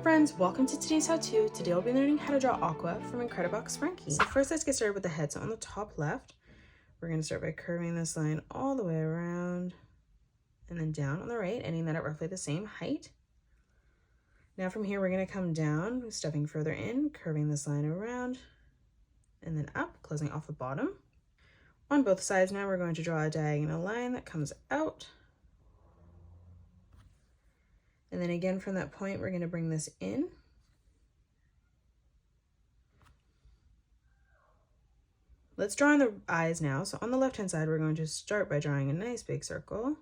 friends, welcome to today's how-to. Today we'll be learning how to draw Aqua from Incredibox Sprunki. So first let's get started with the head. So on the top left, we're going to start by curving this line all the way around and then down on the right, ending that at roughly the same height. Now from here we're going to come down, stepping further in, curving this line around and then up, closing off the bottom. On both sides now we're going to draw a diagonal line that comes out. And then again from that point, we're going to bring this in. Let's draw in the eyes now. So on the left-hand side, we're going to start by drawing a nice big circle.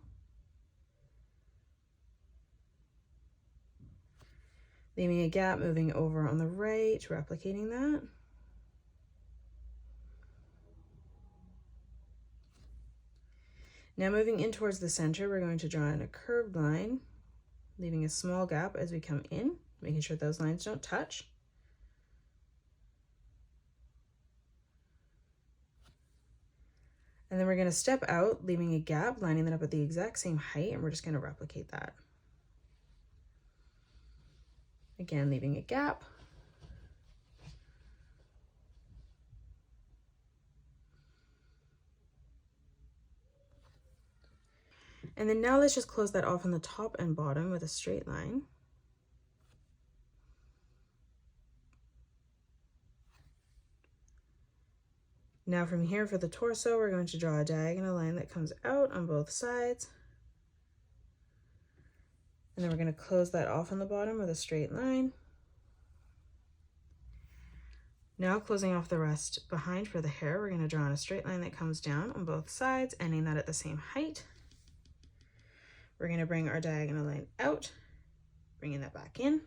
Leaving a gap, moving over on the right, replicating that. Now moving in towards the center, we're going to draw in a curved line, leaving a small gap as we come in, making sure those lines don't touch. And then we're going to step out, leaving a gap, lining that up at the exact same height, and we're just going to replicate that. Again, leaving a gap. And then now let's just close that off on the top and bottom with a straight line. Now from here for the torso, we're going to draw a diagonal line that comes out on both sides. And then we're going to close that off on the bottom with a straight line. Now closing off the rest behind for the hair, we're going to draw in a straight line that comes down on both sides, ending that at the same height. We're going to bring our diagonal line out, bringing that back in.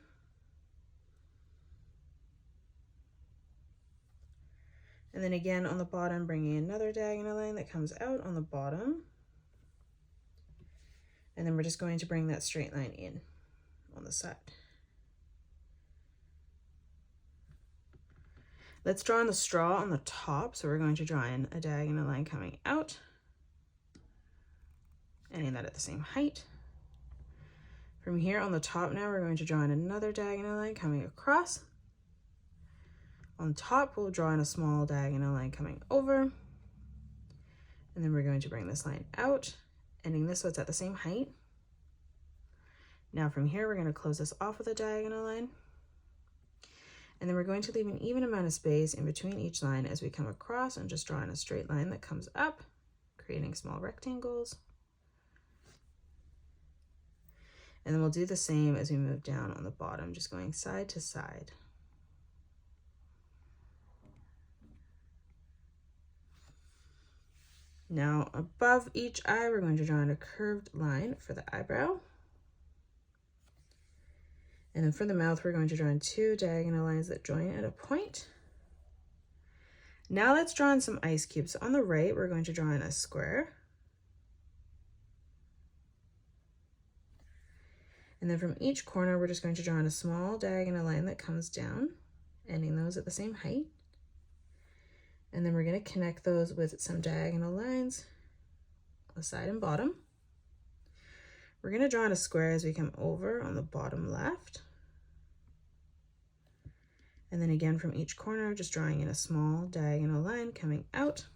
And then again on the bottom, bringing another diagonal line that comes out on the bottom. And then we're just going to bring that straight line in on the side. Let's draw in the straw on the top. So we're going to draw in a diagonal line coming out, ending that at the same height. From here on the top now, we're going to draw in another diagonal line coming across. On top, we'll draw in a small diagonal line coming over. And then we're going to bring this line out, ending this so it's at the same height. Now from here, we're going to close this off with a diagonal line. And then we're going to leave an even amount of space in between each line as we come across and just draw in a straight line that comes up, creating small rectangles. And then we'll do the same as we move down on the bottom, just going side to side. Now above each eye, we're going to draw in a curved line for the eyebrow. And then for the mouth, we're going to draw in two diagonal lines that join at a point. Now let's draw in some ice cubes. On the right, we're going to draw in a square. And then from each corner, we're just going to draw in a small diagonal line that comes down, ending those at the same height. And then we're going to connect those with some diagonal lines on the side and bottom. We're going to draw in a square as we come over on the bottom left. And then again from each corner, just drawing in a small diagonal line coming out.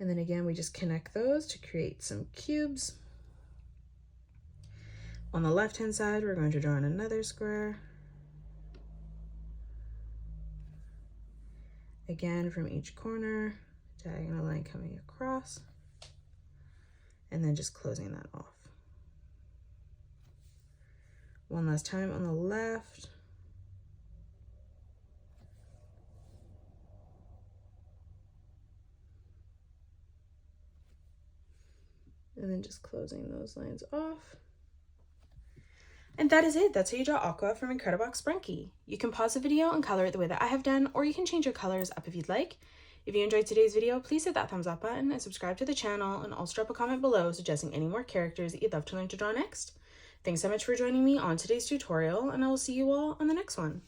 And then again, we just connect those to create some cubes. On the left-hand side, we're going to draw in another square. Again, from each corner, diagonal line coming across, and then just closing that off. One last time on the left. And then just closing those lines off. And that is it. That's how you draw Aqua from Incredibox Sprunki. You can pause the video and color it the way that I have done, or you can change your colors up if you'd like. If you enjoyed today's video, please hit that thumbs up button and subscribe to the channel, and also drop a comment below suggesting any more characters that you'd love to learn to draw next. Thanks so much for joining me on today's tutorial, and I will see you all on the next one.